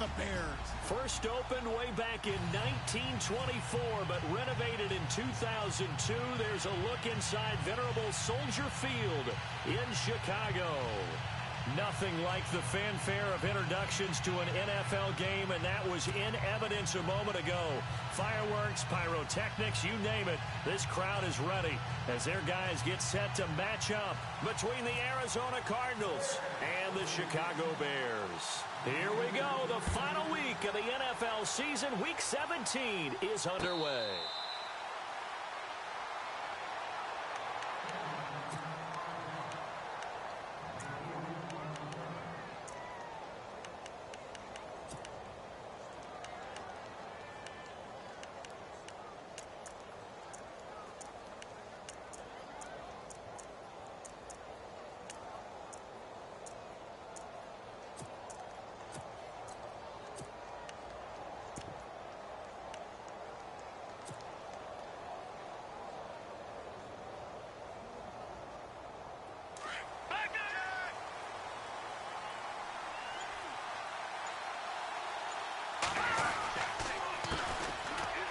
the Bears. First opened way back in 1924, but renovated in 2002. There's a look inside venerable Soldier Field in Chicago. Nothing like the fanfare of introductions to an NFL game, and that was in evidence a moment ago. Fireworks, pyrotechnics, you name it. This crowd is ready as their guys get set to match up between the Arizona Cardinals and the Chicago Bears. Here we go. The final week of the NFL season, Week 17, is underway.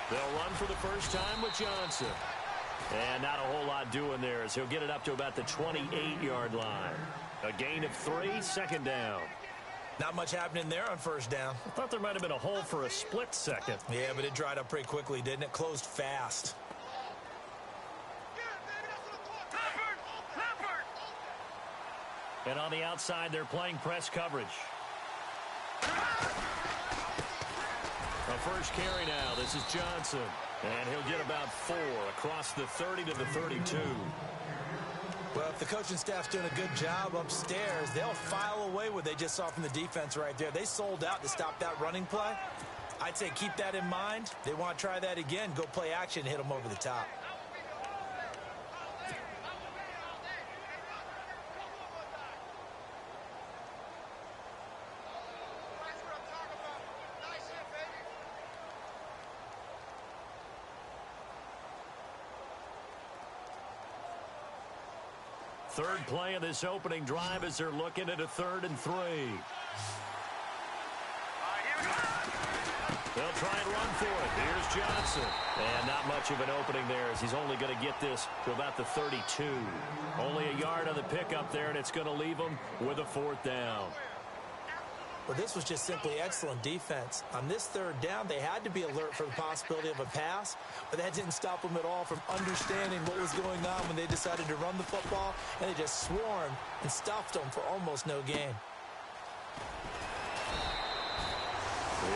They'll run for the first time with Johnson. And not a whole lot doing there as he'll get it up to about the 28-yard line. A gain of 3, second down. Not much happening there on first down. I thought there might have been a hole for a split second. Yeah, but it dried up pretty quickly, didn't it? Closed fast. And on the outside, they're playing press coverage. A first carry now. This is Johnson. And he'll get about 4 across the 30 to the 32. Well, if the coaching staff's doing a good job upstairs, they'll file away what they just saw from the defense right there. They sold out to stop that running play. I'd say keep that in mind. They want to try that again. Go play action, hit them over the top. Third play of this opening drive as they're looking at a 3rd and 3. They'll try and run for it. Here's Johnson. And not much of an opening there as he's only going to get this to about the 32. Only a yard on the pickup there, and it's going to leave him with a 4th down. Well, this was just simply excellent defense. On this 3rd down, they had to be alert for the possibility of a pass, but that didn't stop them at all from understanding what was going on when they decided to run the football, and they just swarmed and stuffed them for almost no gain.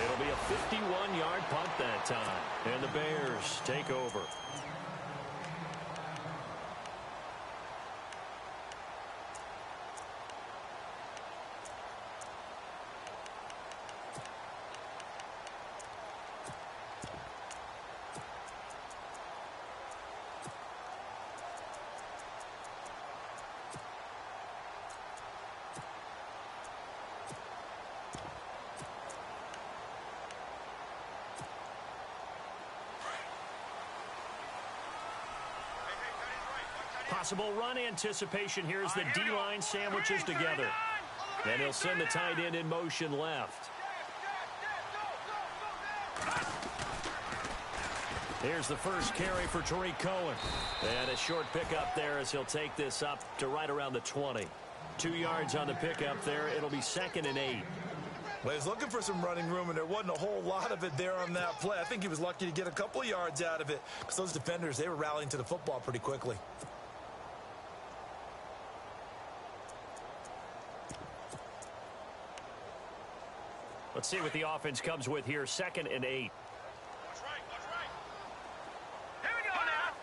It'll be a 51-yard punt that time, and the Bears take over. Possible run anticipation here as the D-line sandwiches together. And he'll send the tight end in motion left. Here's the first carry for Tariq Cohen. And a short pickup there as he'll take this up to right around the 20. 2 yards on the pickup there. It'll be 2nd and 8. Well, he was looking for some running room, and there wasn't a whole lot of it there on that play. I think he was lucky to get a couple of yards out of it because those defenders, they were rallying to the football pretty quickly. Let's see what the offense comes with here. 2nd and 8. Here we go now.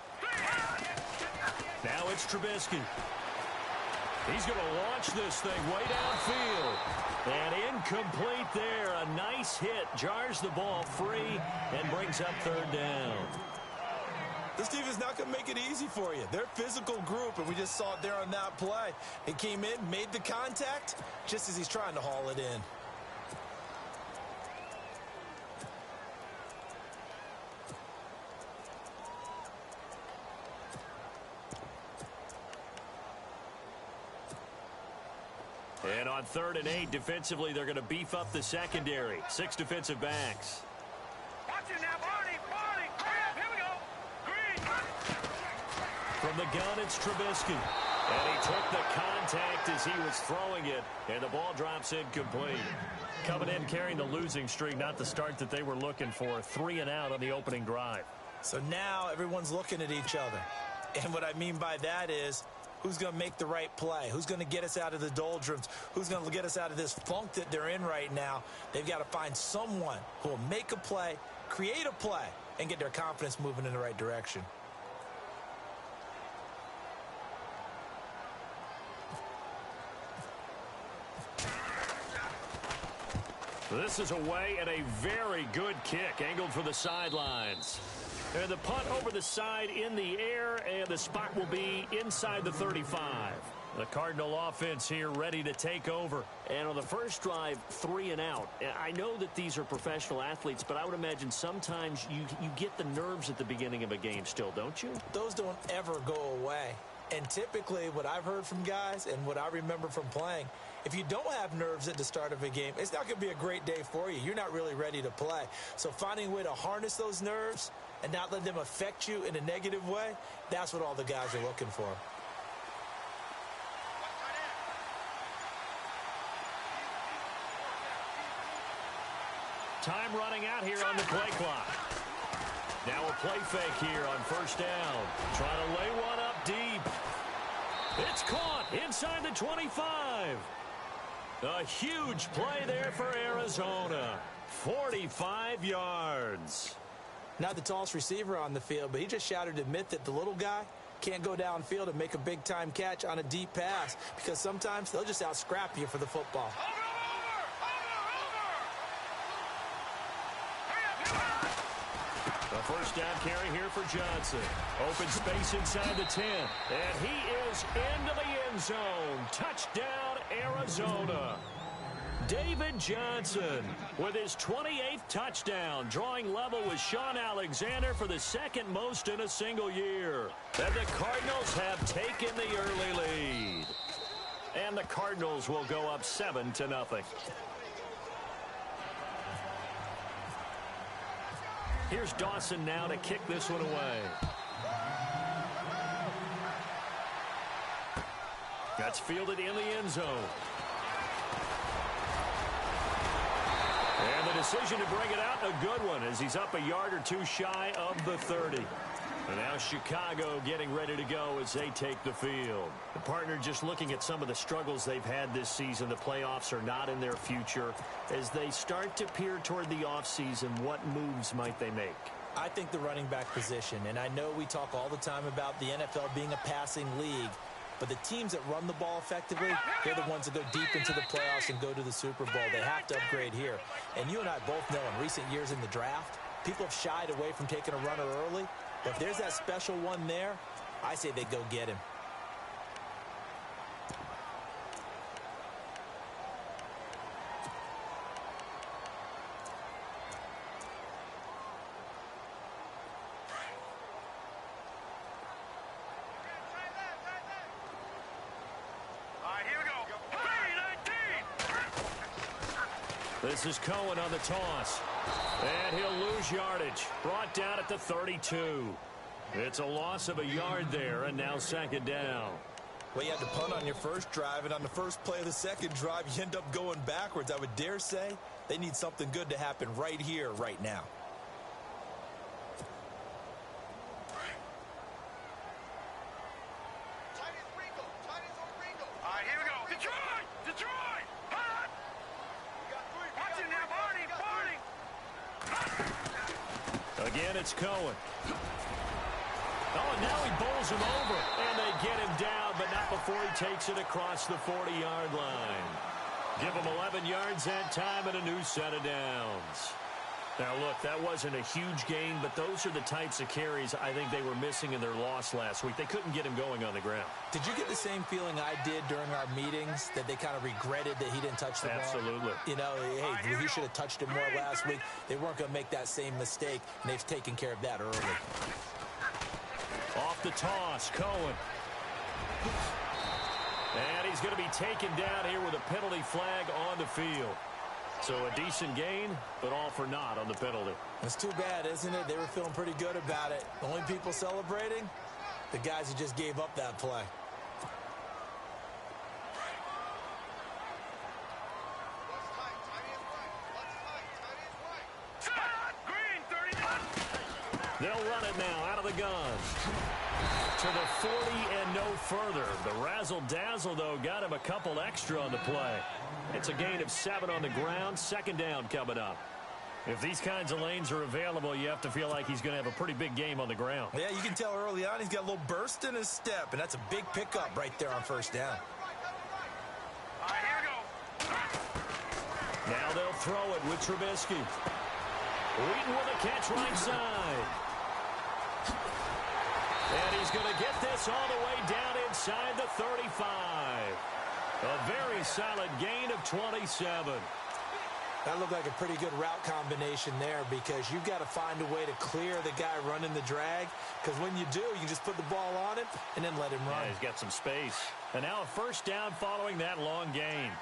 Now it's Trubisky. He's going to launch this thing way downfield. And incomplete there. A nice hit. Jars the ball free and brings up 3rd down. This team is not going to make it easy for you. They're a physical group, and we just saw it there on that play. It came in, made the contact, just as he's trying to haul it in. And on 3rd and 8, defensively, they're going to beef up the secondary. 6 defensive backs. Watch it now, Barney. Here we go. Green. From the gun, it's Trubisky. And he took the contact as he was throwing it, and the ball drops incomplete. Coming in, carrying the losing streak, not the start that they were looking for. 3 and out on the opening drive. So now everyone's looking at each other. And what I mean by that is, who's going to make the right play? Who's going to get us out of the doldrums? Who's going to get us out of this funk that they're in right now? They've got to find someone who will make a play, create a play, and get their confidence moving in the right direction. This is away and a very good kick, angled for the sidelines. And the punt over the side in the air, and the spot will be inside the 35. The Cardinal offense here ready to take over. And on the first drive, 3 and out. I know that these are professional athletes, but I would imagine sometimes you get the nerves at the beginning of a game still, don't you? Those don't ever go away. And typically what I've heard from guys and what I remember from playing, if you don't have nerves at the start of a game, it's not going to be a great day for you. You're not really ready to play. So finding a way to harness those nerves and not let them affect you in a negative way, that's what all the guys are looking for. Time running out here on the play clock. Now a play fake here on first down. Trying to lay one up deep. It's caught inside the 25. A huge play there for Arizona. 45 yards. Not the tallest receiver on the field, but he just shouted to admit that the little guy can't go downfield and make a big-time catch on a deep pass because sometimes they'll just out-scrap you for the football. A first down carry here for Johnson. Open space inside the 10. And he is into the end zone. Touchdown, Arizona. David Johnson with his 28th touchdown, drawing level with Sean Alexander for the second most in a single year. And the Cardinals have taken the early lead. And the Cardinals will go up 7-0. Here's Dawson now to kick this one away. That's fielded in the end zone. And the decision to bring it out, a good one, as he's up a yard or two shy of the 30. And now Chicago getting ready to go as they take the field. The partner just looking at some of the struggles they've had this season. The playoffs are not in their future. As they start to peer toward the offseason, what moves might they make? I think the running back position, and I know we talk all the time about the NFL being a passing league, but the teams that run the ball effectively, they're the ones that go deep into the playoffs and go to the Super Bowl. They have to upgrade here. And you and I both know in recent years in the draft, people have shied away from taking a runner early. But if there's that special one there, I say they go get him. This is Cohen on the toss. And he'll lose yardage. Brought down at the 32. It's a loss of a yard there, and now second down. Well, you had to punt on your first drive, and on the first play of the second drive, you end up going backwards. I would dare say they need something good to happen right here, right now. Again, it's Cohen. Oh, and now he bowls him over. And they get him down, but not before he takes it across the 40-yard line. Give him 11 yards that time and a new set of downs. Now, look, that wasn't a huge gain, but those are the types of carries I think they were missing in their loss last week. They couldn't get him going on the ground. Did you get the same feeling I did during our meetings, that they kind of regretted that he didn't touch the ball? Absolutely. You know, hey, he should have touched it more last week. They weren't going to make that same mistake, and they've taken care of that early. Off the toss, Cohen. And he's going to be taken down here with a penalty flag on the field. So a decent gain, but all for naught on the penalty. It's too bad, isn't it? They were feeling pretty good about it. The only people celebrating, the guys who just gave up that play. They'll run it now out of the gun. To the 40 and no further. The razzle-dazzle, though, got him a couple extra on the play. It's a gain of 7 on the ground. Second down coming up. If these kinds of lanes are available, you have to feel like he's going to have a pretty big game on the ground. Yeah, you can tell early on he's got a little burst in his step, and that's a big pickup right there on first down. All right, here we go. Now they'll throw it with Trubisky. Wheaton with a catch right side. And he's going to get this all the way down inside the 35. A very solid gain of 27. That looked like a pretty good route combination there because you've got to find a way to clear the guy running the drag because when you do, you just put the ball on him and then let him run. Yeah, he's got some space. And now a first down following that long gain.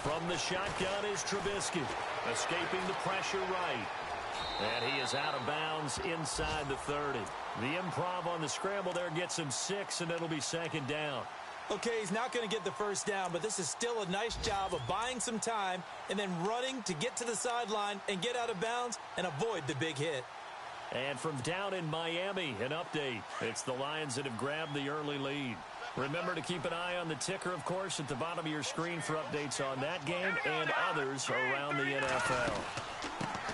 From the shotgun is Trubisky, escaping the pressure right. And he is out of bounds inside the 30. The improv on the scramble there gets him 6, and it'll be second down. Okay, he's not going to get the first down, but this is still a nice job of buying some time and then running to get to the sideline and get out of bounds and avoid the big hit. And from down in Miami, an update. It's the Lions that have grabbed the early lead. Remember to keep an eye on the ticker, of course, at the bottom of your screen for updates on that game and others around the NFL.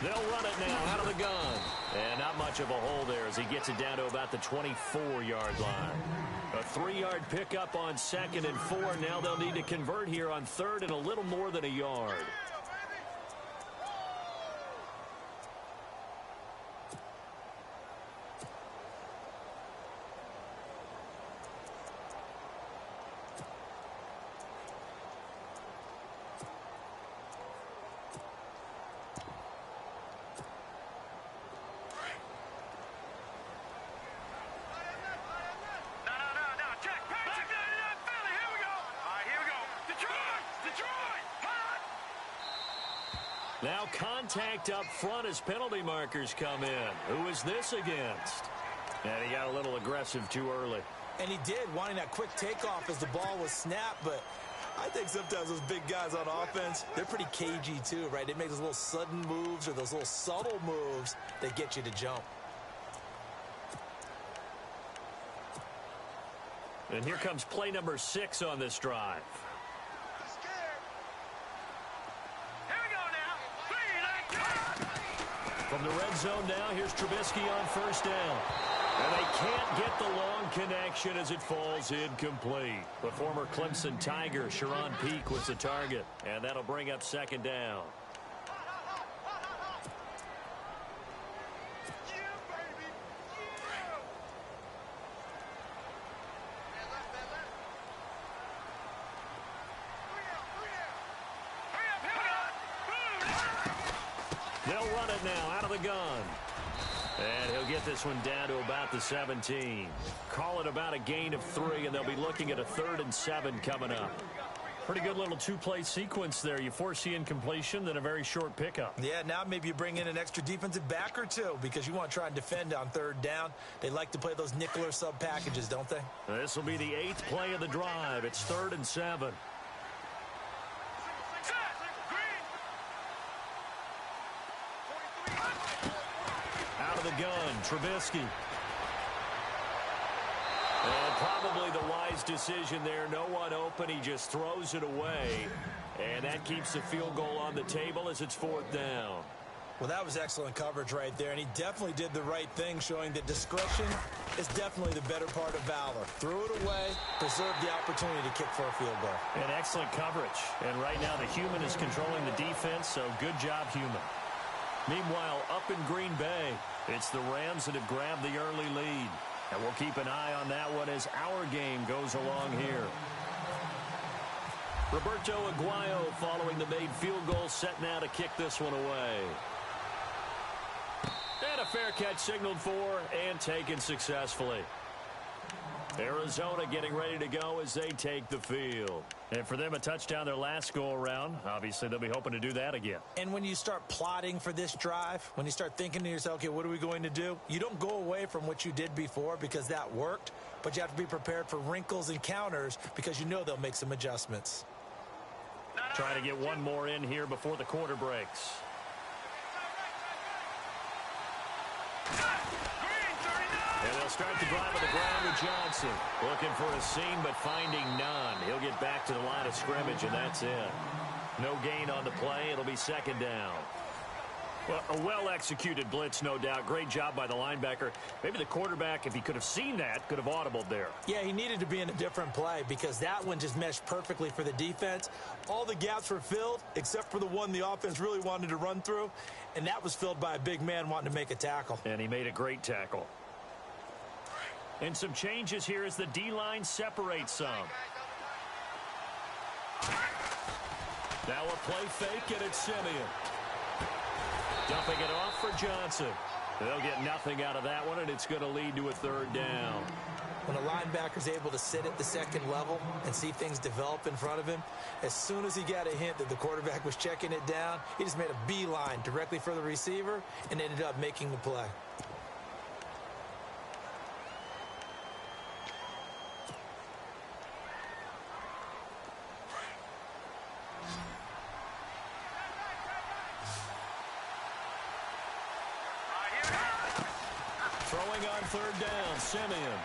They'll run it now out of the gun. And not much of a hole there as he gets it down to about the 24-yard line. A 3-yard pickup on 2nd and 4. Now they'll need to convert here on 3rd and a little more than a yard. Now contact up front as penalty markers come in. Who is this against? And he got a little aggressive too early. And he did, wanting that quick takeoff as the ball was snapped, but I think sometimes those big guys on offense, they're pretty cagey too, right? They make those little sudden moves or those little subtle moves that get you to jump. And here comes play number 6 on this drive. From the red zone now, here's Trubisky on first down. And they can't get the long connection as it falls incomplete. The former Clemson Tiger, Sharon Peak, was the target. And that'll bring up second down. They'll run it now out of the gun. And he'll get this one down to about the 17. Call it about a gain of 3, and they'll be looking at a 3rd and 7 coming up. Pretty good little two-play sequence there. You foresee incompletion, then a very short pickup. Yeah, now maybe you bring in an extra defensive back or two because you want to try and defend on 3rd down. They like to play those nickel or sub packages, don't they? This will be the 8th play of the drive. It's 3rd and 7. Out of the gun, Trubisky. And probably the wise decision there. No one open. He just throws it away. And that keeps the field goal on the table as it's 4th down. Well, that was excellent coverage right there. And he definitely did the right thing, showing that discretion is definitely the better part of valor. Threw it away, preserved the opportunity to kick for a field goal. And excellent coverage. And right now the human is controlling the defense, so good job, human. Meanwhile, up in Green Bay, it's the Rams that have grabbed the early lead. And we'll keep an eye on that one as our game goes along here. Roberto Aguayo following the made field goal, set now to kick this one away. And a fair catch signaled for and taken successfully. Arizona getting ready to go as they take the field. And for them, a touchdown their last go-around. Obviously, they'll be hoping to do that again. And when you start plotting for this drive, when you start thinking to yourself, okay, what are we going to do? You don't go away from what you did before because that worked, but you have to be prepared for wrinkles and counters because you know they'll make some adjustments. Try to get one more in here before the quarter breaks. And they'll start the drive on the ground with Johnson. Looking for a seam, but finding none. He'll get back to the line of scrimmage, and that's it. No gain on the play. It'll be second down. Well, a well-executed blitz, no doubt. Great job by the linebacker. Maybe the quarterback, if he could have seen that, could have audibled there. Yeah, he needed to be in a different play because that one just meshed perfectly for the defense. All the gaps were filled except for the one the offense really wanted to run through, and that was filled by a big man wanting to make a tackle. And he made a great tackle. And some changes here as the D-line separates some. Now a play fake, and it's Simeon. Dumping it off for Johnson. They'll get nothing out of that one, and it's going to lead to a third down. When a linebacker's able to sit at the second level and see things develop in front of him, as soon as he got a hint that the quarterback was checking it down, he just made a beeline directly for the receiver and ended up making the play. Throwing on third down, Simeon.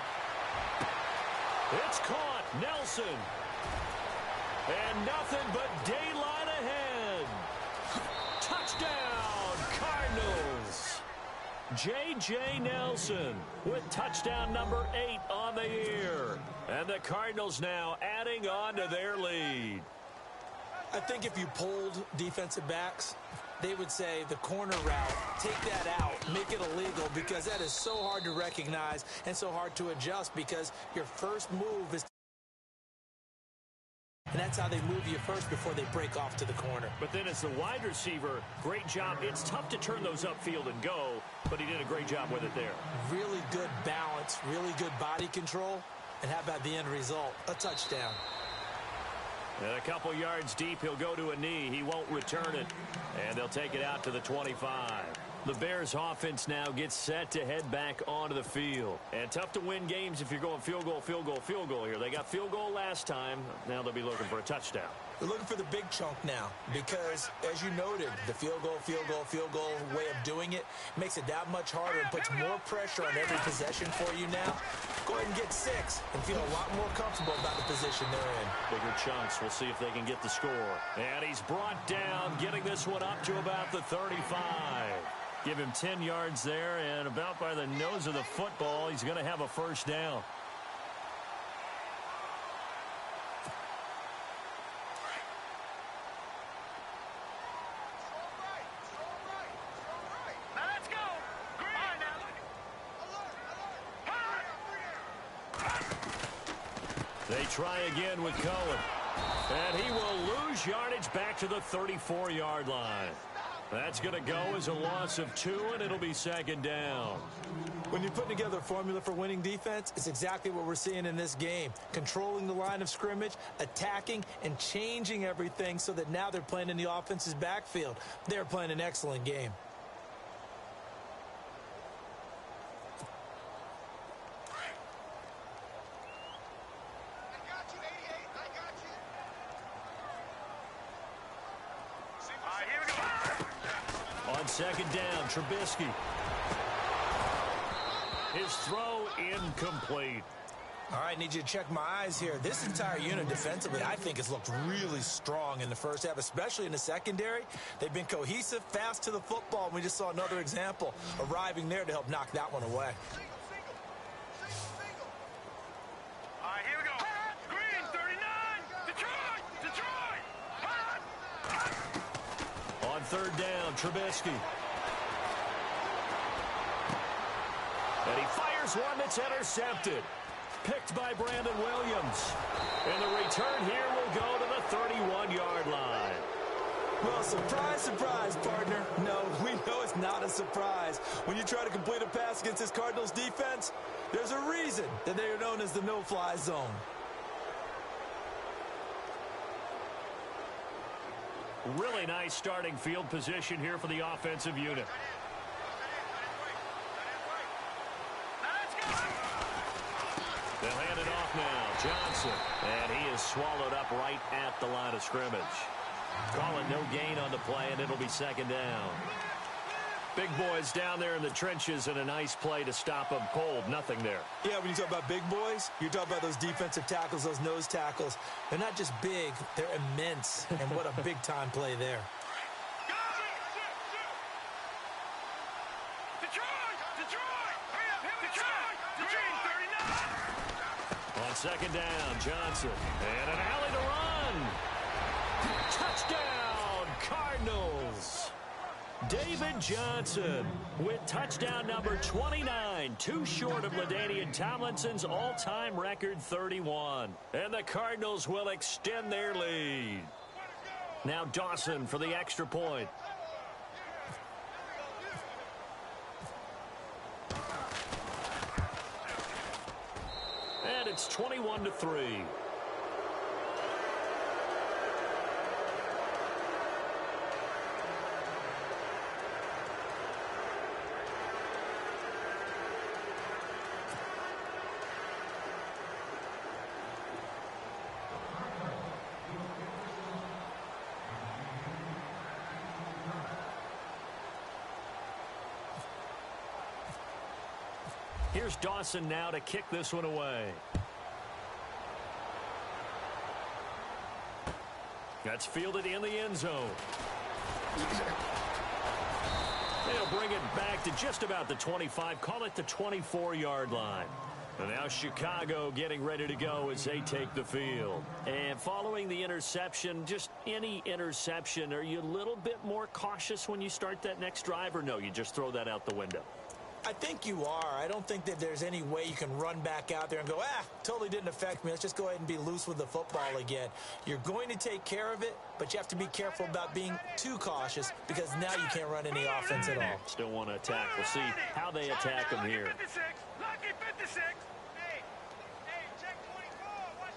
It's caught, Nelson. And nothing but daylight ahead. Touchdown, Cardinals. J.J. Nelson with touchdown number 8 on the year. And the Cardinals now adding on to their lead. I think if you polled defensive backs, they would say the corner route, take that out, make it illegal, because that is so hard to recognize and so hard to adjust because your first move is... And that's how they move you first before they break off to the corner. But then as the wide receiver, great job. It's tough to turn those upfield and go, but he did a great job with it there. Really good balance, really good body control, and how about the end result? A touchdown. And a couple yards deep, he'll go to a knee. He won't return it. And they'll take it out to the 25. The Bears offense now gets set to head back onto the field. And tough to win games if you're going field goal, field goal, field goal here. They got field goal last time. Now they'll be looking for a touchdown. They're looking for the big chunk now because, as you noted, the field goal way of doing it makes it that much harder and puts more pressure on every possession for you now. Go ahead and get 6 and feel a lot more comfortable about the position they're in. Bigger chunks. We'll see if they can get the score. And he's brought down, getting this one up to about the 35. Give him 10 yards there, and about by the nose of the football, he's going to have a first down. They try again with Cohen. And he will lose yardage back to the 34-yard line. That's going to go as a loss of 2, and it'll be second down. When you put together a formula for winning defense, it's exactly what we're seeing in this game. Controlling the line of scrimmage, attacking, and changing everything so that now they're playing in the offense's backfield. They're playing an excellent game. Second down, Trubisky. His throw incomplete. All right, need you to check my eyes here. This entire unit defensively, I think, has looked really strong in the first half, especially in the secondary. They've been cohesive, fast to the football, and we just saw another example arriving there to help knock that one away. All right, here we go. Green, 39. Detroit. On third down, Trubisky. And he fires Here's one that's intercepted. Picked by Brandon Williams. And the return here will go to the 31-yard line. Well, surprise, surprise, partner. No, we know it's not a surprise. When you try to complete a pass against this Cardinals defense, there's a reason that they are known as the no-fly zone. Really nice starting field position here for the offensive unit. They'll hand it off now. Johnson. And he is swallowed up right at the line of scrimmage. Calling no gain on the play, and it'll be second down. Big boys down there in the trenches, and a nice play to stop them cold. Nothing there. Yeah, when you talk about big boys, you're talking about those defensive tackles, those nose tackles. They're not just big, they're immense. And what a big-time play there. On second down, Johnson. And an alley to run. Touchdown, Cardinals. David Johnson with touchdown number 29, too short of LaDainian Tomlinson's all-time record 31. And the Cardinals will extend their lead. Now Dawson for the extra point. And it's 21-3. Here's Dawson now to kick this one away. That's fielded in the end zone. They'll bring it back to just about the 25, call it the 24-yard line. And now Chicago getting ready to go as they take the field. And following the interception, just any interception, are you a little bit more cautious when you start that next drive, or no, you just throw that out the window? I think you are. I don't think that there's any way you can run back out there and go, totally didn't affect me. Let's just go ahead and be loose with the football again. You're going to take care of it, but you have to be careful about being too cautious because now you can't run any offense at all. Still want to attack. We'll see how they attack them here. Lucky 56. Hey, check 24. Watch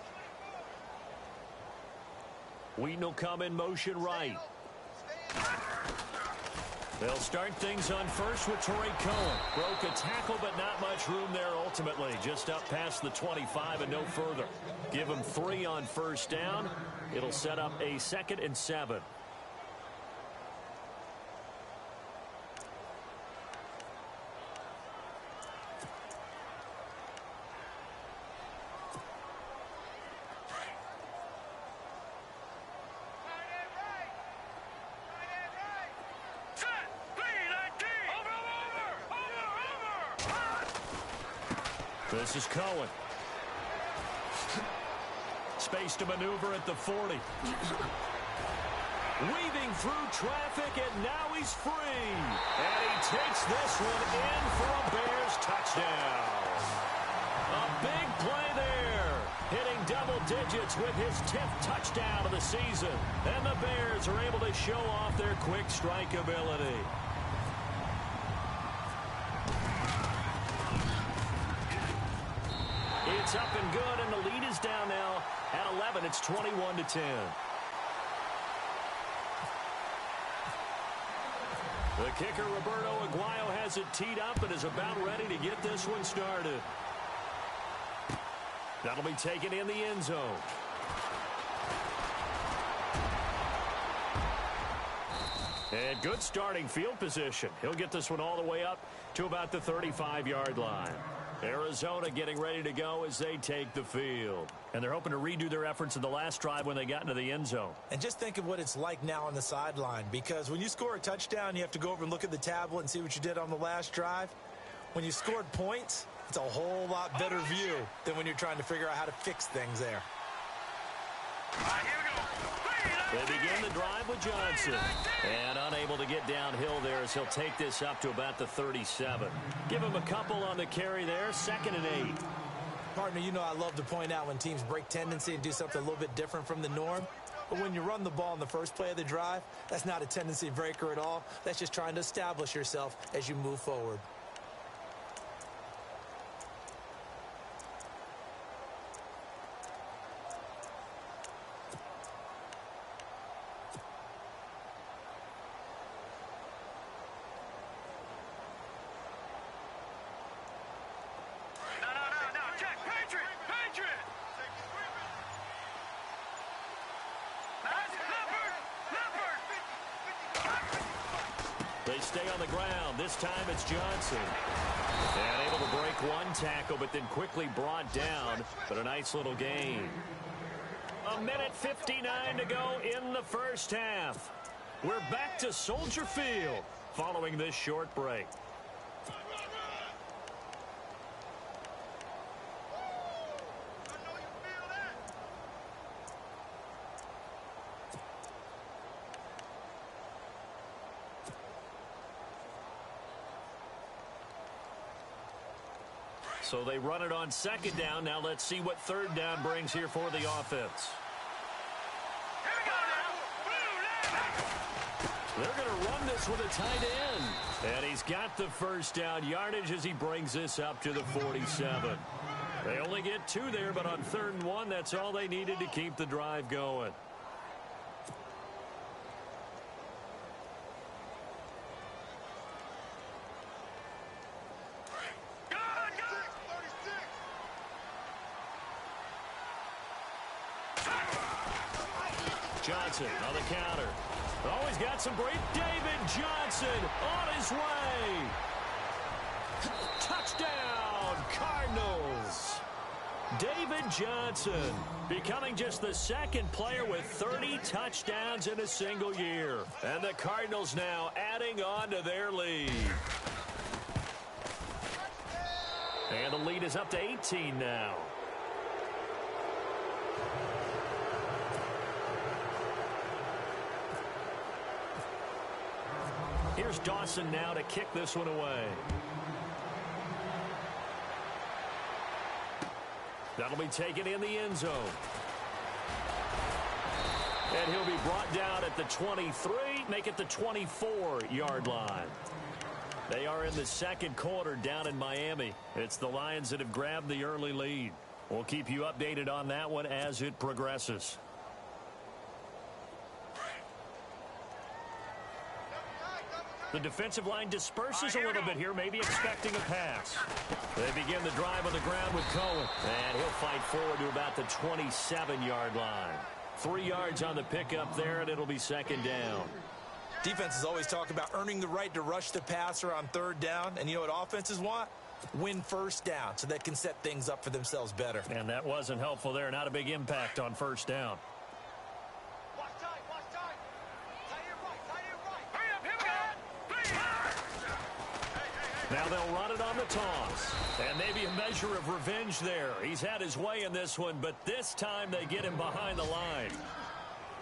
24. Wheaton will come in motion right. They'll start things on first with Torrey Cohen. Broke a tackle, but not much room there ultimately. Just up past the 25 and no further. Give him 3 on first down. It'll set up a 2nd and 7. This is Cohen. Space to maneuver at the 40. Weaving through traffic, and now he's free. And he takes this one in for a Bears touchdown. A big play there. Hitting double digits with his 10th touchdown of the season. And the Bears are able to show off their quick strike ability. It's up and good, and the lead is down now at 11. It's 21-10. The kicker, Roberto Aguayo, has it teed up and is about ready to get this one started. That'll be taken in the end zone. And good starting field position. He'll get this one all the way up to about the 35-yard line. Arizona getting ready to go as they take the field. And they're hoping to redo their efforts in the last drive when they got into the end zone. And just think of what it's like now on the sideline, because when you score a touchdown, you have to go over and look at the tablet and see what you did on the last drive. When you scored points, it's a whole lot better view than when you're trying to figure out how to fix things there. All right, here we go. They begin the drive with Johnson. And unable to get downhill there as he'll take this up to about the 37. Give him a couple on the carry there. 2nd and 8. Partner, you know I love to point out when teams break tendency and do something a little bit different from the norm. But when you run the ball in the first play of the drive, that's not a tendency breaker at all. That's just trying to establish yourself as you move forward. They stay on the ground. This time it's Johnson. And able to break one tackle, but then quickly brought down. But a nice little gain. 1:59 to go in the first half. We're back to Soldier Field following this short break. So they run it on 2nd down. Now let's see what 3rd down brings here for the offense. They're going to run this with a tight end. And he's got the 1st down yardage as he brings this up to the 47. They only get 2 there, but on 3rd and 1, that's all they needed to keep the drive going. Johnson on the counter. Oh, he's got some break. David Johnson on his way. Touchdown, Cardinals. David Johnson becoming just the 2nd player with 30 touchdowns in a single year. And the Cardinals now adding on to their lead. And the lead is up to 18 now. Here's Dawson now to kick this one away. That'll be taken in the end zone. And he'll be brought down at the 23, make it the 24-yard line. They are in the 2nd quarter down in Miami. It's the Lions that have grabbed the early lead. We'll keep you updated on that one as it progresses. The defensive line disperses a little bit here, maybe expecting a pass. They begin the drive on the ground with Cohen. And he'll fight forward to about the 27-yard line. 3 yards on the pickup there, and it'll be 2nd down. Defenses always talk about earning the right to rush the passer on 3rd down. And you know what offenses want? Win 1st down so they can set things up for themselves better. And that wasn't helpful there. Not a big impact on 1st down. Now they'll run it on the toss. And maybe a measure of revenge there. He's had his way in this one, but this time they get him behind the line.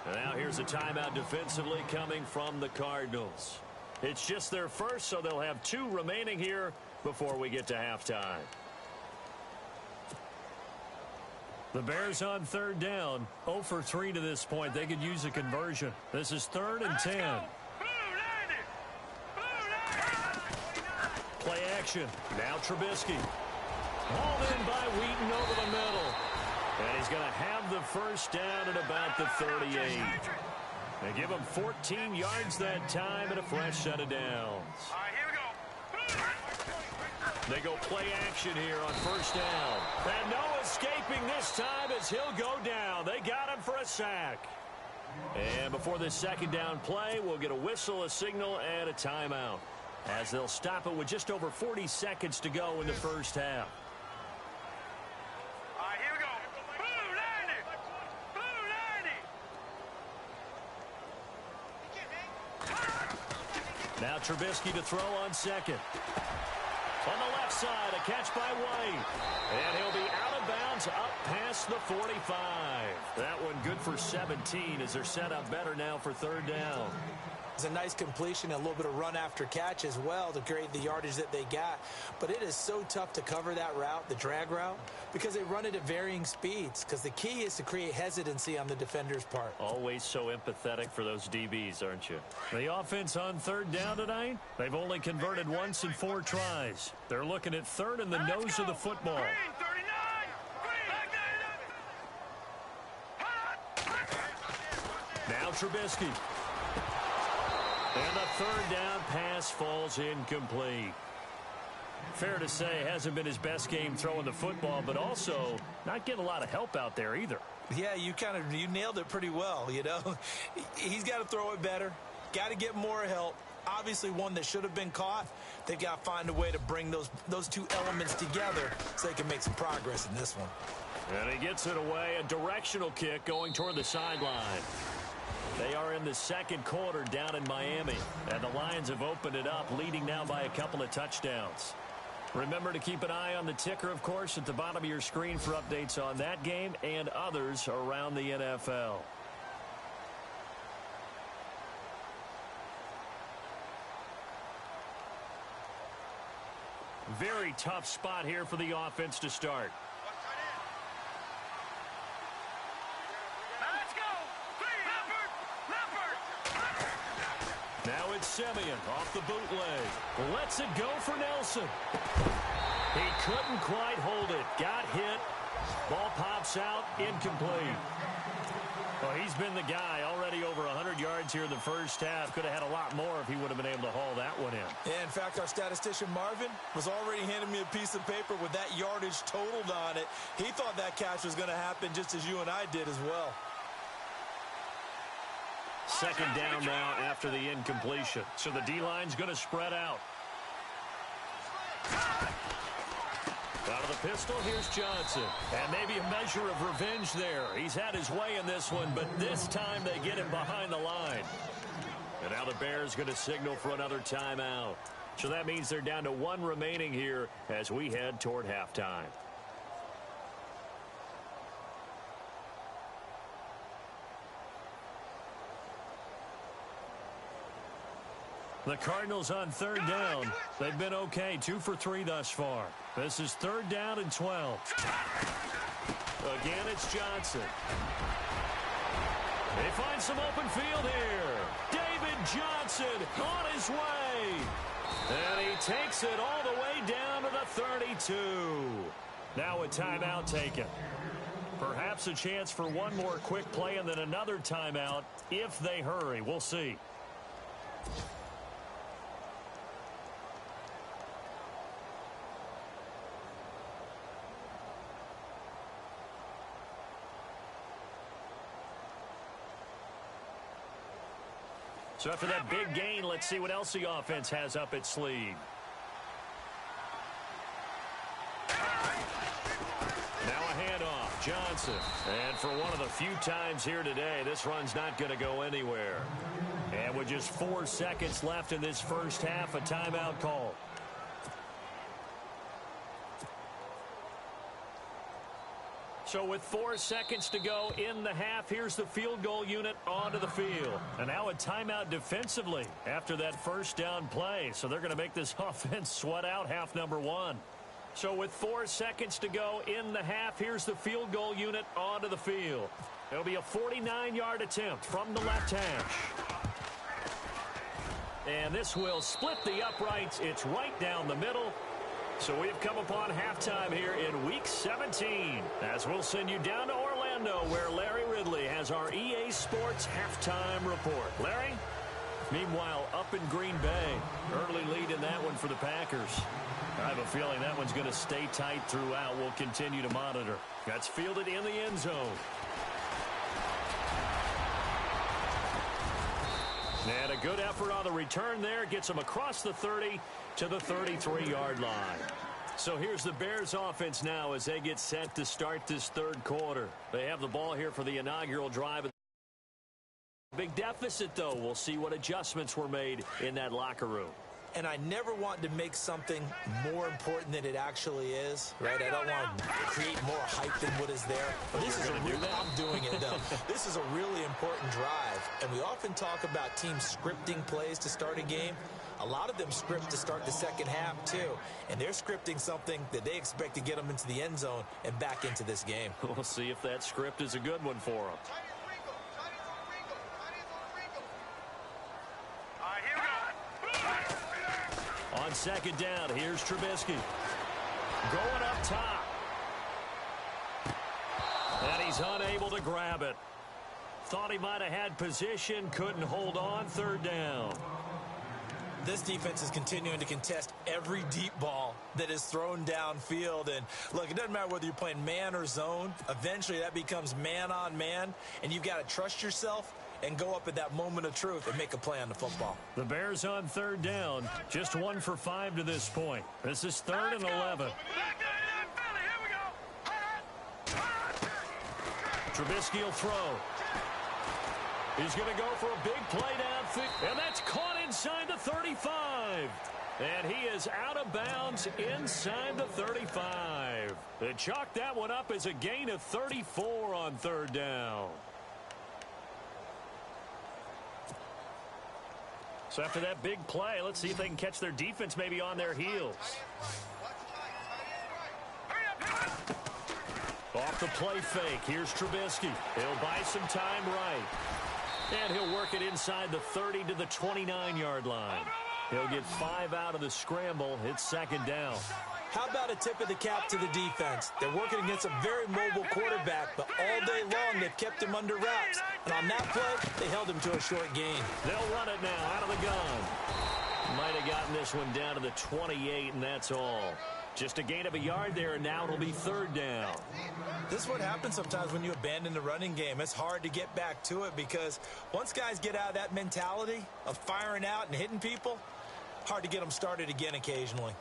And now here's a timeout defensively coming from the Cardinals. It's just their first, so they'll have 2 remaining here before we get to halftime. The Bears on 3rd down. 0 for 3 to this point. They could use a conversion. This is 3rd and 10. Play action. Now Trubisky. Hauled in by Wheaton over the middle. And he's going to have the 1st down at about the 38. They give him 14 yards that time and a fresh set of downs. All right, here we go. They go play action here on 1st down. And no escaping this time as he'll go down. They got him for a sack. And before this 2nd down play, we'll get a whistle, a signal, and a timeout, as they'll stop it with just over 40 seconds to go in the 1st half. All right, here we go. Blue 90. Blue 90. Now Trubisky to throw on 2nd. On the left side, a catch by White. And he'll be out of bounds up past the 45. That one good for 17 as they're set up better now for third down. It's a nice completion, a little bit of run after catch as well to create the yardage that they got. But it is so tough to cover that route, the drag route, because they run it at varying speeds. Because the key is to create hesitancy on the defender's part. Always so empathetic for those DBs, aren't you? The offense on third down tonight, they've only converted once in 4 tries. They're looking at third in the nose of the football. Green, 39. Green. Now Trubisky. And the third down pass falls incomplete. Fair to say, hasn't been his best game throwing the football, but also not getting a lot of help out there either. Yeah, you nailed it pretty well, you know. He's got to throw it better, got to get more help. Obviously one that should have been caught. They've got to find a way to bring those two elements together so they can make some progress in this one. And he gets it away, a directional kick going toward the sideline. They are in the second quarter down in Miami, and the Lions have opened it up, leading now by a couple of touchdowns. Remember to keep an eye on the ticker, of course, at the bottom of your screen for updates on that game and others around the NFL. Very tough spot here for the offense to start. Now it's Simeon off the bootleg. Lets it go for Nelson. He couldn't quite hold it. Got hit. Ball pops out. Incomplete. Well, he's been the guy. Already over 100 yards here in the first half. Could have had a lot more if he would have been able to haul that one in. Yeah, in fact, our statistician Marvin was already handing me a piece of paper with that yardage totaled on it. He thought that catch was going to happen just as you and I did as well. Second down now after the incompletion. So the D-line's going to spread out. Out of the pistol, here's Johnson. And maybe a measure of revenge there. He's had his way in this one, but this time they get him behind the line. And now the Bears going to signal for another timeout. So that means they're down to 1 remaining here as we head toward halftime. The Cardinals on third down. They've been okay, 2 for 3 thus far. This is third down and 12. Again, it's Johnson. They find some open field here. David Johnson on his way. And he takes it all the way down to the 32. Now a timeout taken. Perhaps a chance for one more quick play and then another timeout if they hurry. We'll see. So after that big gain, let's see what else the offense has up its sleeve. Now a handoff, Johnson. And for one of the few times here today, this run's not going to go anywhere. And with just 4 seconds left in this first half, a timeout call. So with 4 seconds to go in the half, here's the field goal unit onto the field. And now a timeout defensively after that first down play. So they're going to make this offense sweat out half number 1. So with 4 seconds to go in the half, here's the field goal unit onto the field. It'll be a 49-yard attempt from the left hash. And this will split the uprights. It's right down the middle. So we've come upon halftime here in Week 17, as we'll send you down to Orlando, where Larry Ridley has our EA Sports Halftime Report. Larry? Meanwhile, up in Green Bay, early lead in that one for the Packers. I have a feeling that one's going to stay tight throughout. We'll continue to monitor. That's fielded in the end zone. And a good effort on the return there. Gets them across the 30 to the 33-yard line. So here's the Bears offense now as they get set to start this third quarter. They have the ball here for the inaugural drive. Big deficit, though. We'll see what adjustments were made in that locker room. and I never want to make something more important than it actually is, right? I don't want to create more hype than what is there. But this is I'm doing it, though. This is a really important drive, and we often talk about teams scripting plays to start a game. A lot of them script to start the second half, too, and they're scripting something that they expect to get them into the end zone and back into this game. We'll see if that script is a good one for them. On second down, here's Trubisky. Going up top. And he's unable to grab it. Thought he might have had position, couldn't hold on, third down. This defense is continuing to contest every deep ball that is thrown downfield. And, look, it doesn't matter whether you're playing man or zone. Eventually, that becomes man on man, and you've got to trust yourself and go up at that moment of truth and make a play on the football. The Bears on third down, just 1 for 5 to this point. This is 3rd and 11. Trubisky will throw. He's going to go for a big play downfield, and that's caught inside the 35. And he is out of bounds inside the 35. They chalk that one up as a gain of 34 on third down. So after that big play, let's see if they can catch their defense maybe on their heels. Off the play fake, here's Trubisky. He'll buy some time right. And he'll work it inside the 30 to the 29-yard line. He'll get 5 out of the scramble. It's second down. How about a tip of the cap to the defense? They're working against a very mobile quarterback, but all day long they've kept him under wraps. And on that play, they held him to a short gain. They'll run it now out of the gun. Might have gotten this one down to the 28, and that's all. Just a gain of a yard there, and now it'll be third down. This is what happens sometimes when you abandon the running game. It's hard to get back to it because once guys get out of that mentality of firing out and hitting people, hard to get them started again occasionally.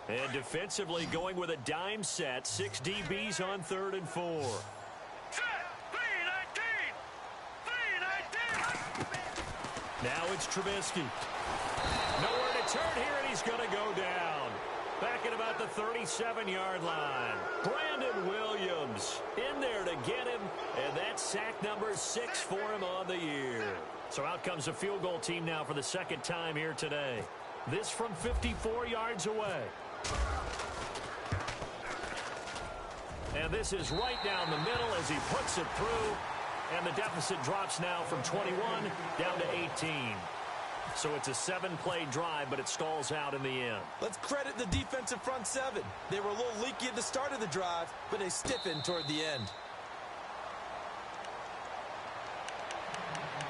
And defensively going with a dime set. 6 DBs on 3rd and 4. Now it's Trubisky. Nowhere to turn here, and he's going to go down. Back at about the 37-yard line. Brandon Williams in there to get him, and that's sack number 6 for him on the year. So out comes a field goal team now for the second time here today. This from 54 yards away. And this is right down the middle as he puts it through. And the deficit drops now from 21 down to 18. So it's a 7-play drive, but it stalls out in the end. Let's credit the defensive front 7. They were a little leaky at the start of the drive, but they stiffened toward the end.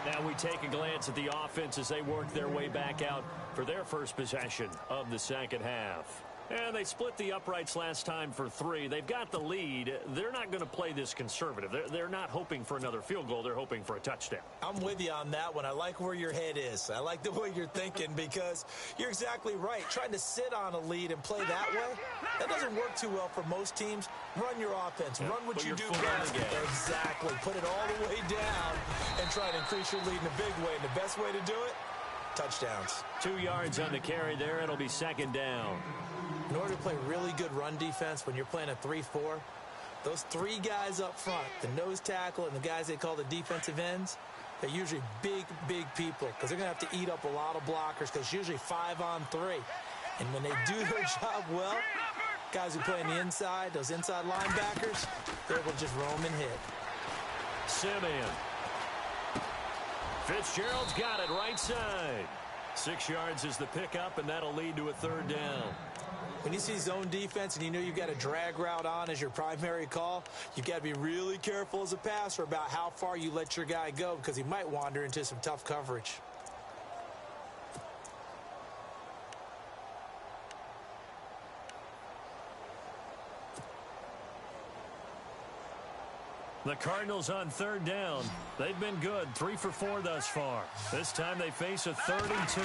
Now we take a glance at the offense as they work their way back out for their first possession of the second half. And they split the uprights last time for 3. They've got the lead. They're not going to play this conservative. They're not hoping for another field goal. They're hoping for a touchdown. I'm with you on that one. I like where your head is. I like the way you're thinking because you're exactly right. Trying to sit on a lead and play that way, that doesn't work too well for most teams. Run your offense. Run what you do best. Exactly. Put it all the way down and try to increase your lead in a big way. And the best way to do it, touchdowns. 2 yards on the carry there. It'll be second down. In order to play really good run defense when you're playing a 3-4, those 3 guys up front, the nose tackle and the guys they call the defensive ends, they're usually big, big people because they're going to have to eat up a lot of blockers because it's usually 5 on 3. And when they do their job well, guys who play on the inside, those inside linebackers, they're able to just roam and hit. Simeon. Fitzgerald's got it right side. 6 yards is the pickup, and that'll lead to a third down. When you see zone defense and you know you've got a drag route on as your primary call, you've got to be really careful as a passer about how far you let your guy go because he might wander into some tough coverage. The Cardinals on third down. They've been good, 3 for 4 thus far. This time they face a 3rd and 2.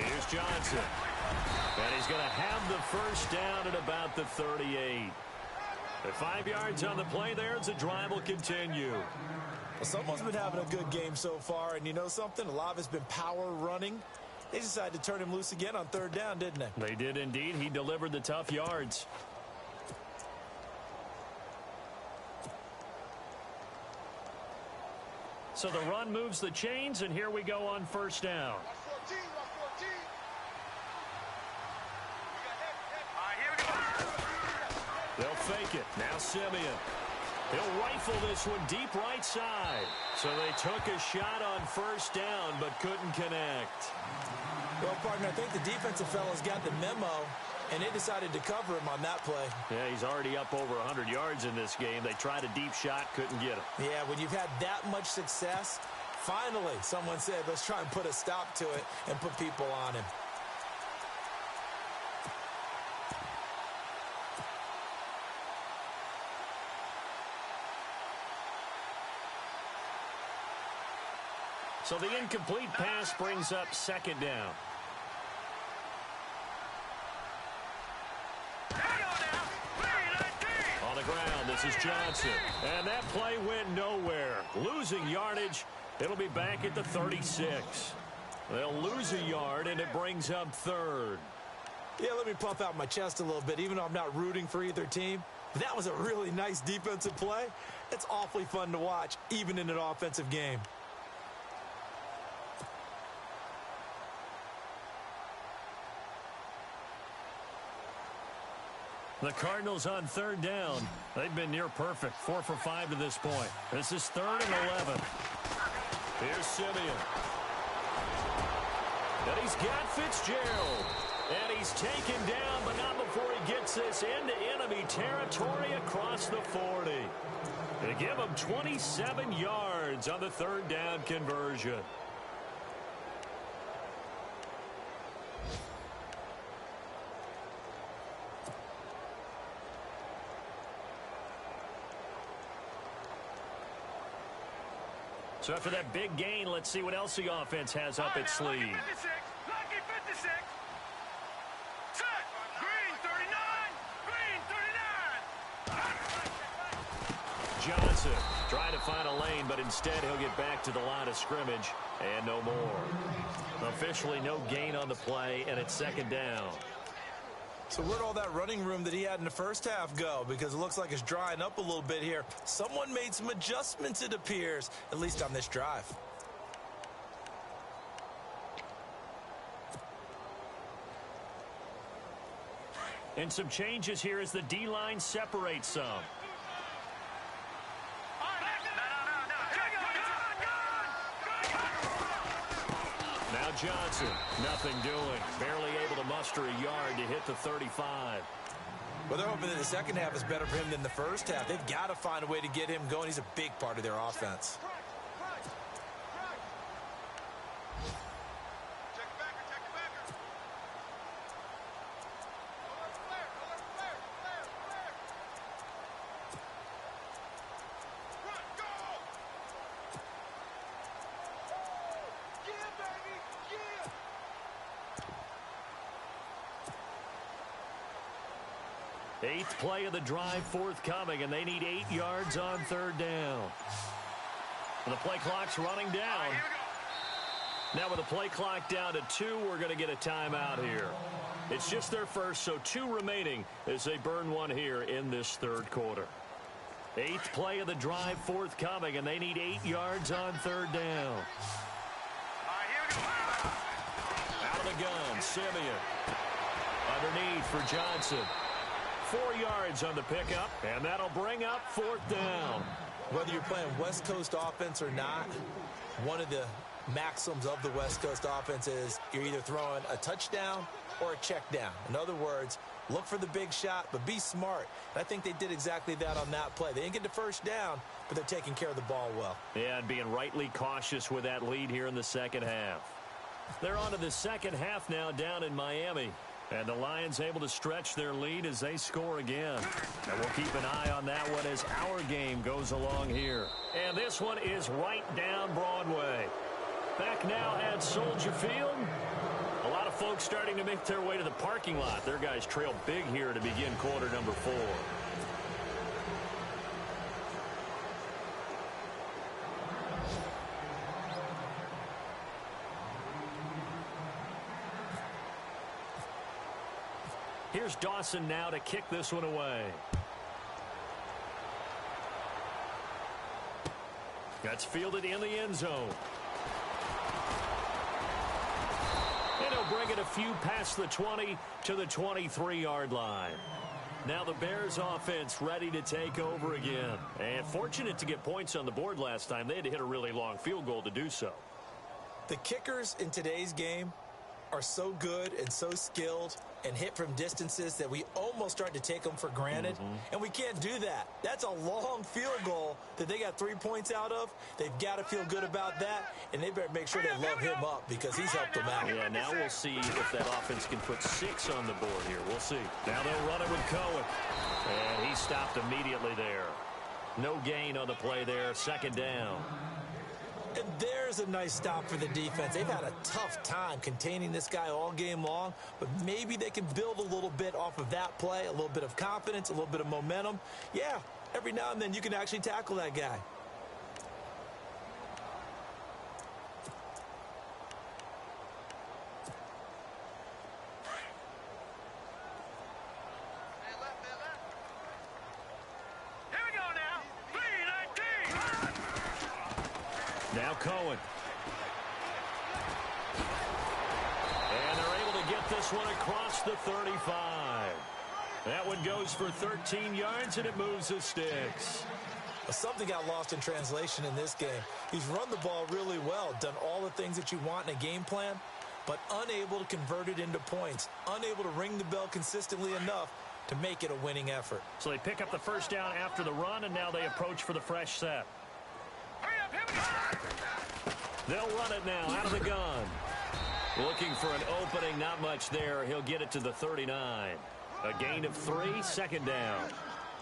Here's Johnson. And he's going to have the first down at about the 38. The 5 yards on the play there as the drive will continue. Well, someone's been having a good game so far, and you know something? A lot of it's been power running. They decided to turn him loose again on 3rd down, didn't they? They did indeed. He delivered the tough yards. So the run moves the chains, and here we go on 1st down. They'll fake it. Now Simeon. He'll rifle this one deep right side. So they took a shot on 1st down, but couldn't connect. Well, partner, I think the defensive fellas got the memo, and they decided to cover him on that play. Yeah, he's already up over 100 yards in this game. They tried a deep shot, couldn't get him. Yeah, when you've had that much success, finally someone said, let's try and put a stop to it and put people on him. So the incomplete pass brings up 2nd down. On the ground, this is Johnson. And that play went nowhere. Losing yardage. It'll be back at the 36. They'll lose a yard, and it brings up 3rd. Yeah, let me puff out my chest a little bit, even though I'm not rooting for either team. That was a really nice defensive play. It's awfully fun to watch, even in an offensive game. The Cardinals on 3rd down. They've been near perfect. 4 for 5 to this point. This is 3rd and 11. Here's Simeon. And he's got Fitzgerald. And he's taken down, but not before he gets this into enemy territory across the 40. They give him 27 yards on the 3rd down conversion. So after that big gain, let's see what else the offense has up its sleeve. Lucky 56. Lucky 56. Set. Green 39. Green 39. Johnson trying to find a lane, but instead he'll get back to the line of scrimmage and no more. Officially no gain on the play, and it's 2nd down. So where'd all that running room that he had in the first half go? Because it looks like it's drying up a little bit here. Someone made some adjustments, it appears, at least on this drive. And some changes here as the D-line separates some. Now Johnson, nothing doing. Barely able to muster a yard to hit the 35. Well, they're hoping that the second half is better for him than the first half. They've got to find a way to get him going. He's a big part of their offense. Eighth play of the drive forthcoming, and they need 8 yards on 3rd down. And the play clock's running down. Now with the play clock down to 2, we're going to get a timeout here. It's just their first, so 2 remaining as they burn one here in this 3rd quarter. Eighth play of the drive forthcoming, and they need 8 yards on 3rd down. Out of the gun, Simeon. Underneath for Johnson. 4 yards on the pickup, and that'll bring up 4th down. Whether you're playing West Coast offense or not, one of the maxims of the West Coast offense is you're either throwing a touchdown or a check down. In other words, look for the big shot, but be smart. And I think they did exactly that on that play. They didn't get the first down, but they're taking care of the ball well. Yeah, and being rightly cautious with that lead here in the second half. They're on to the second half now down in Miami. And the Lions able to stretch their lead as they score again. And we'll keep an eye on that one as our game goes along here. And this one is right down Broadway. Back now at Soldier Field. A lot of folks starting to make their way to the parking lot. Their guys trail big here to begin quarter number 4. Here's Dawson now to kick this one away. That's fielded in the end zone. And he'll bring it a few past the 20 to the 23-yard line. Now the Bears offense ready to take over again. And fortunate to get points on the board last time. They had to hit a really long field goal to do so. The kickers in today's game are so good and so skilled and hit from distances that we almost start to take them for granted. And we can't do that. That's a long field goal that they got 3 points out of. They've got to feel good about that, and they better make sure they love him up because he's helped them out. Yeah, now we'll see if that offense can put 6 on the board here. We'll see. Now they'll run it with Cohen. And he stopped immediately there. No gain on the play there. Second down. And there's a nice stop for the defense. They've had a tough time containing this guy all game long, but maybe they can build a little bit off of that play, a little bit of confidence, a little bit of momentum. Yeah, every now and then you can actually tackle that guy. Now Cohen. And they're able to get this one across the 35. That one goes for 13 yards, and it moves the sticks. Well, something got lost in translation in this game. He's run the ball really well, done all the things that you want in a game plan, but unable to convert it into points, unable to ring the bell consistently enough to make it a winning effort. So they pick up the first down after the run, and now they approach for the fresh set. They'll run it now out of the gun. Looking for an opening, not much there. He'll get it to the 39. A gain of 3, second down.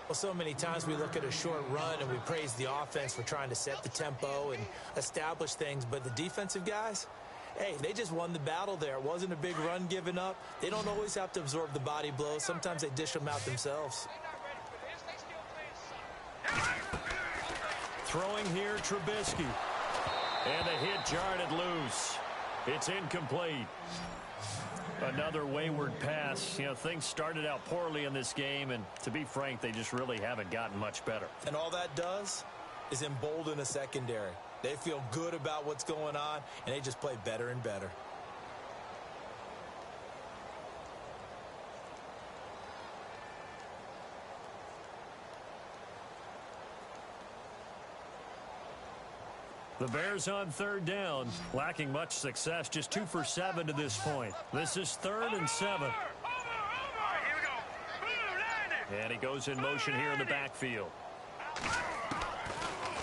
Well, so many times we look at a short run and we praise the offense for trying to set the tempo and establish things, but the defensive guys, hey, they just won the battle there. It wasn't a big run given up. They don't always have to absorb the body blows. Sometimes they dish them out themselves. Throwing here, Trubisky. And the hit jarred loose. It's incomplete. Another wayward pass. You know, things started out poorly in this game, and to be frank, they just really haven't gotten much better. And all that does is embolden a secondary. They feel good about what's going on, and they just play better and better. The Bears on third down, lacking much success, just 2 for 7 to this point. This is 3rd and 7. And he goes in motion here in the backfield.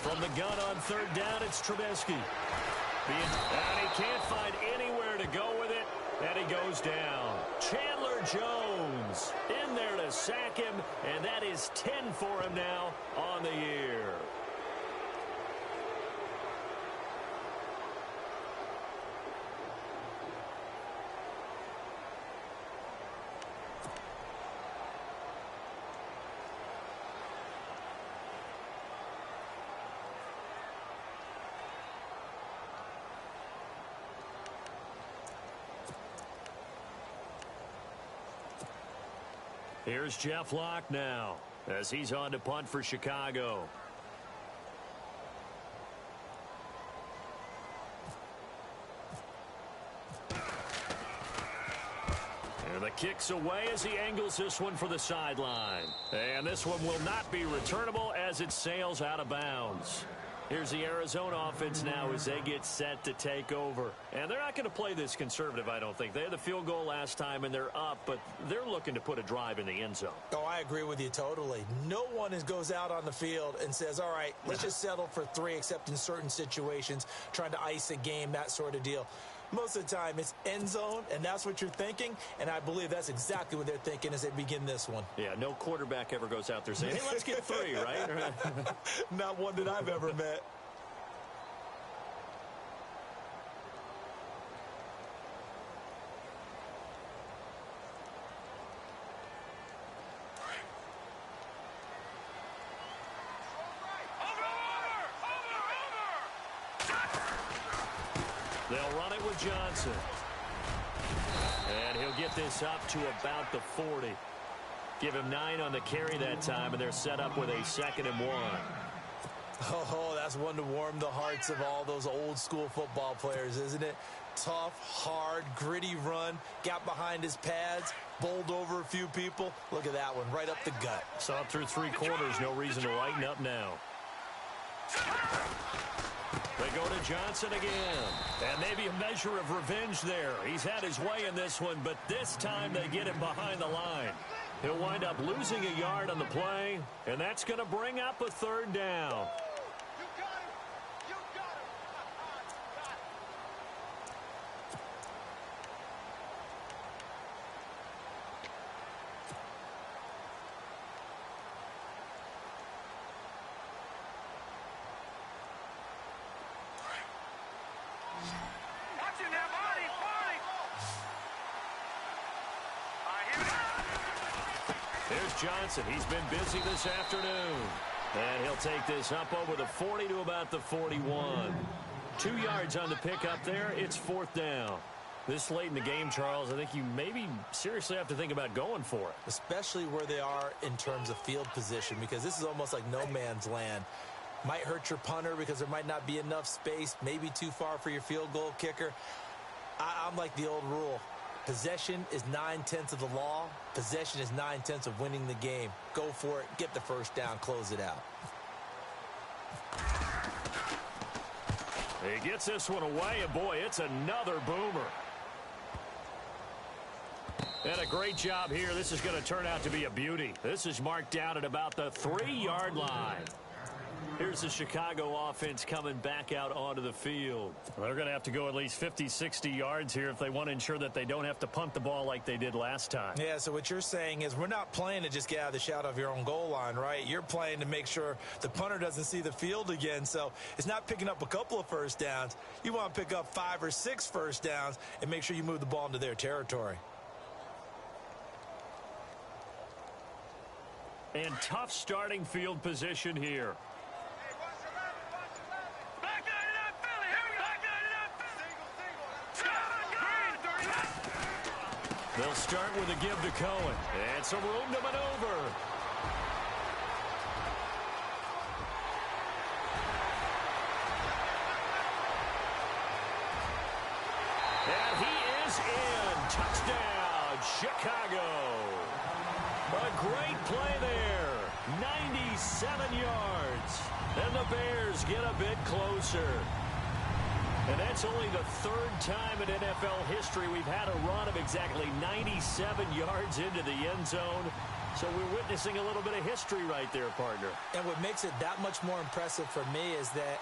From the gun on third down, it's Trubisky. And he can't find anywhere to go with it, and he goes down. Chandler Jones in there to sack him, and that is 10 for him now on the year. Here's Jeff Locke now as he's on to punt for Chicago. And the kick's away as he angles this one for the sideline. And this one will not be returnable as it sails out of bounds. Here's the Arizona offense now as they get set to take over. And they're not going to play this conservative, I don't think. They had the field goal last time, and they're up, but they're looking to put a drive in the end zone. Oh, I agree with you totally. No one goes out on the field and says, all right, let's just settle for 3, except in certain situations, trying to ice a game, that sort of deal. Most of the time, it's end zone, and that's what you're thinking, and I believe that's exactly what they're thinking as they begin this one. Yeah, no quarterback ever goes out there saying, hey, let's get 3, right? Not one that I've ever met. They'll Johnson. And he'll get this up to about the 40. Give him 9 on the carry that time, and they're set up with a 2nd and 1. Oh, that's one to warm the hearts of all those old-school football players, isn't it? Tough, hard, gritty run, got behind his pads, bowled over a few people. Look at that one, right up the gut. Saw it through 3 quarters, no reason to lighten up now. They go to Johnson again. And maybe a measure of revenge there. He's had his way in this one, but this time they get him behind the line. He'll wind up losing a yard on the play, and that's going to bring up a 3rd down. Here's Johnson. He's been busy this afternoon. And he'll take this up over the 40 to about the 41. 2 yards on the pickup there. It's 4th down. This late in the game, Charles, I think you maybe seriously have to think about going for it. Especially where they are in terms of field position, because this is almost like no man's land. Might hurt your punter because there might not be enough space, maybe too far for your field goal kicker. I'm like the old rule. Possession is 9/10 of the law. Possession is 9/10 of winning the game. Go for it. Get the 1st down. Close it out. He gets this one away, and boy, it's another boomer. And a great job here. This is going to turn out to be a beauty. This is marked down at about the 3-yard line. Here's the Chicago offense coming back out onto the field. Well, they're going to have to go at least 50, 60 yards here if they want to ensure that they don't have to punt the ball like they did last time. Yeah, so what you're saying is we're not playing to just get out of the shadow of your own goal line, right? You're playing to make sure the punter doesn't see the field again. So it's not picking up a couple of 1st downs. You want to pick up 5 or 6 1st downs and make sure you move the ball into their territory. And tough starting field position here. They'll start with a give to Cohen. And some room to maneuver. And he is in. Touchdown, Chicago. A great play there. 97 yards. And the Bears get a bit closer. And that's only the 3rd time in NFL history we've had a run of exactly 97 yards into the end zone. So we're witnessing a little bit of history right there, partner. And what makes it that much more impressive for me is that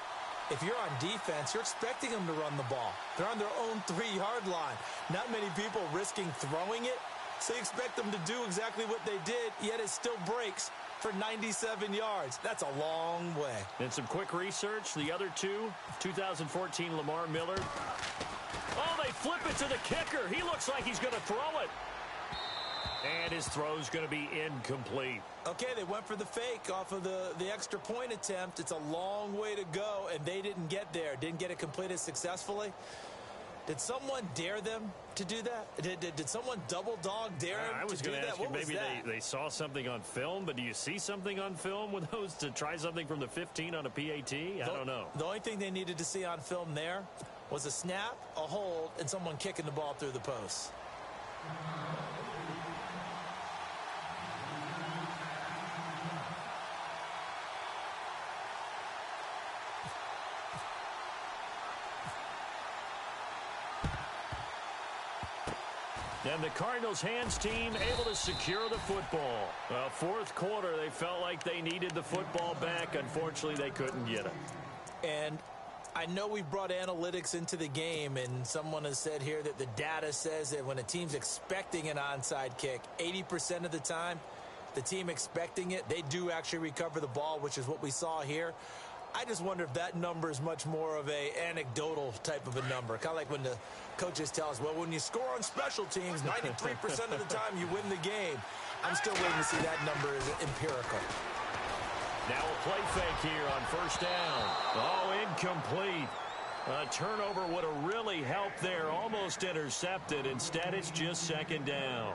if you're on defense, you're expecting them to run the ball. They're on their own 3-yard line. Not many people risking throwing it. So you expect them to do exactly what they did, yet it still breaks for 97 yards. That's a long way. And some quick research. The other 2, 2014 Lamar Miller. Oh, they flip it to the kicker. He looks like he's going to throw it. And his throw's going to be incomplete. Okay, they went for the fake off of the extra point attempt. It's a long way to go, and they didn't get there. Didn't get it completed successfully. Did someone dare them to do that? Did someone double dog dare them I was to do going to that? ask you, What was maybe that? they saw something on film, but do you see something on film with those to try something from the 15 on a PAT? I don't know. The only thing they needed to see on film there was a snap, a hold, and someone kicking the ball through the post. And the Cardinals' hands team able to secure the football. 4th quarter, they felt like they needed the football back. Unfortunately, they couldn't get it. And I know we brought analytics into the game, and someone has said here that the data says that when a team's expecting an onside kick, 80% of the time, the team expecting it, they do actually recover the ball, which is what we saw here. I just wonder if that number is much more of a anecdotal type of a number. Kind of like when the coaches tell us, well, when you score on special teams, 93% of the time you win the game. I'm still waiting to see that number is empirical. Now a play fake here on 1st down. Oh, incomplete. A turnover would have really helped there. Almost intercepted. Instead, it's just 2nd down.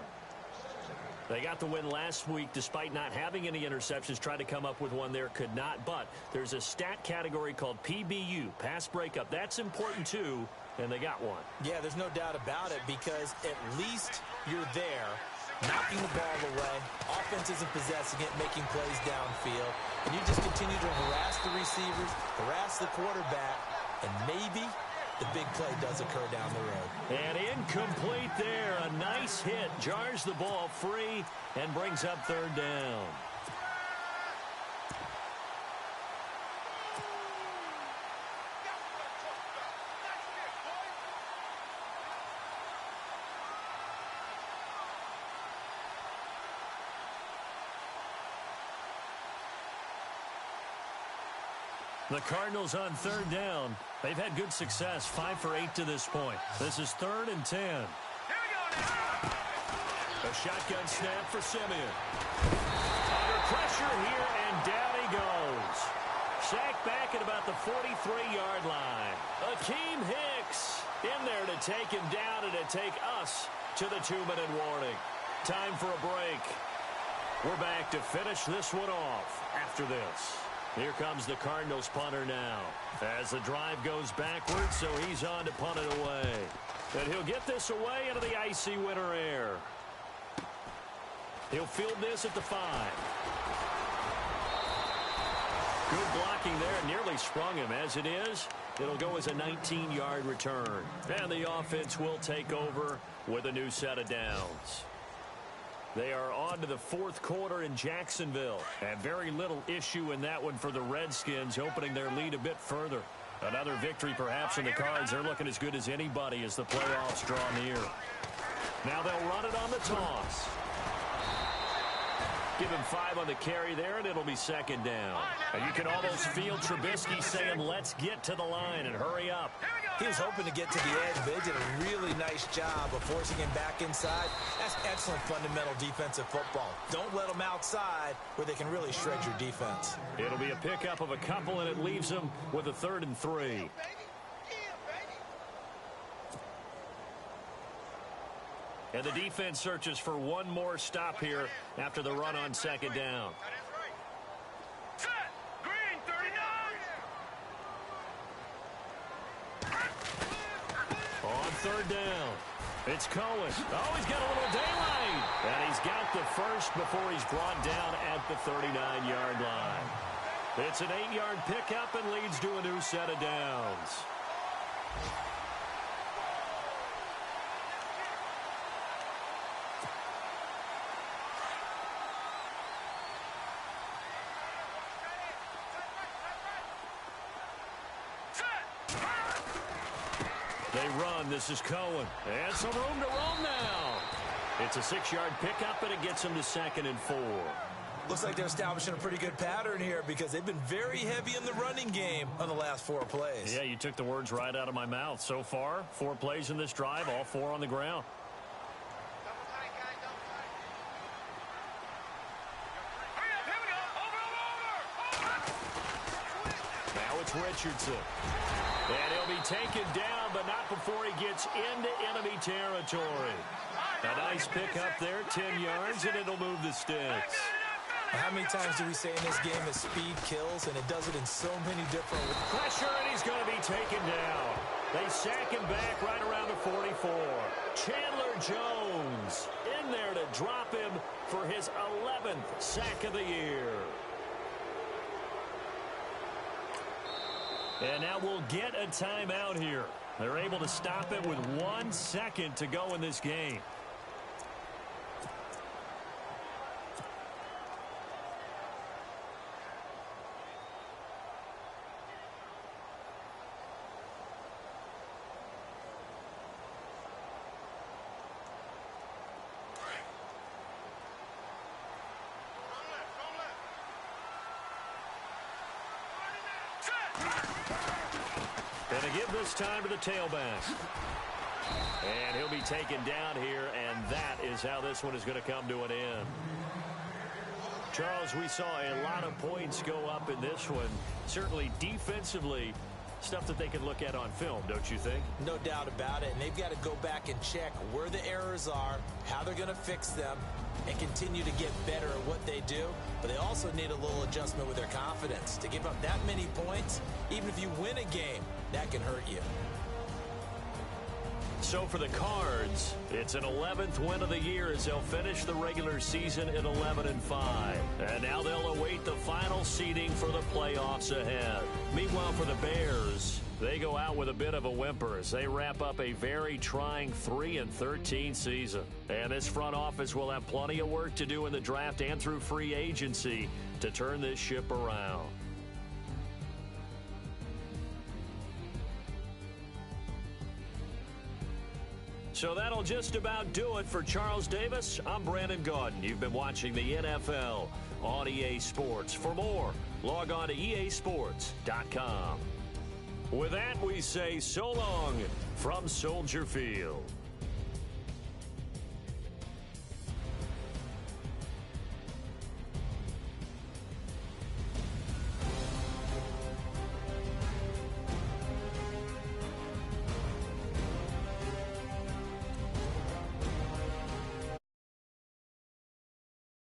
They got the win last week despite not having any interceptions. Tried to come up with one there, could not. But there's a stat category called PBU, pass breakup. That's important too, and they got one. Yeah, there's no doubt about it because at least you're there, knocking the ball away. Offense isn't possessing it, making plays downfield. And you just continue to harass the receivers, harass the quarterback, and maybe the big play does occur down the road. And incomplete there. A nice hit. Jars the ball free and brings up third down. The Cardinals on third down. They've had good success, 5 for 8 to this point. This is 3rd and 10. Here we go now. A shotgun snap for Simeon. Under pressure here, and down he goes. Sacked back at about the 43-yard line. Akeem Hicks in there to take him down and to take us to the 2-minute warning. Time for a break. We're back to finish this one off after this. Here comes the Cardinals punter now. As the drive goes backwards, so he's on to punt it away. And he'll get this away into the icy winter air. He'll field this at the 5. Good blocking there. Nearly sprung him. As it is, it'll go as a 19-yard return. And the offense will take over with a new set of downs. They are on to the 4th quarter in Jacksonville. And very little issue in that one for the Redskins, opening their lead a bit further. Another victory perhaps in the cards. They're looking as good as anybody as the playoffs draw near. Now they'll run it on the toss. Give him 5 on the carry there, and it'll be 2nd down. And you can almost feel Trubisky saying, let's get to the line and hurry up. He was hoping to get to the edge, but they did a really nice job of forcing him back inside. That's excellent fundamental defensive football. Don't let them outside where they can really shred your defense. It'll be a pickup of a couple, and it leaves them with a 3rd and 3. And the defense searches for one more stop here after the run on 2nd down. Set. Green, 39. On 3rd down, it's Cohen. Oh, he's got a little daylight. And he's got the first before he's brought down at the 39-yard line. It's an 8-yard pickup and leads to a new set of downs. They run. This is Cohen. And some room to roam now. It's a 6-yard pickup, and it gets him to 2nd and 4. Looks like they're establishing a pretty good pattern here because they've been very heavy in the running game on the last 4 plays. Yeah, you took the words right out of my mouth. So far, 4 plays in this drive, all 4 on the ground. Now it's Richardson. And he'll be taken down, but not before he gets into enemy territory. A nice pickup there, 10 yards, and it'll move the sticks. How many times do we say in this game that speed kills, and it does it in so many different ways? Pressure, and he's going to be taken down. They sack him back right around the 44. Chandler Jones in there to drop him for his 11th sack of the year. And now we'll get a timeout here. They're able to stop it with 1 second to go in this game. And to give this time to the tailback. And he'll be taken down here, and that is how this one is going to come to an end. Charles, we saw a lot of points go up in this one. Certainly defensively, Stuff that they can look at on film, don't you think? No doubt about it. And they've got to go back and check where the errors are, how they're going to fix them, and continue to get better at what they do. But they also need a little adjustment with their confidence. To give up that many points, even if you win a game, that can hurt you. So for the Cards, it's an 11th win of the year as they'll finish the regular season at 11-5. And now they'll await the final seeding for the playoffs ahead. Meanwhile, for the Bears, they go out with a bit of a whimper as they wrap up a very trying 3-13 season. And this front office will have plenty of work to do in the draft and through free agency to turn this ship around. So that'll just about do it for Charles Davis. I'm Brandon Gaudin. You've been watching the NFL on EA Sports. For more, log on to easports.com. With that, we say so long from Soldier Field.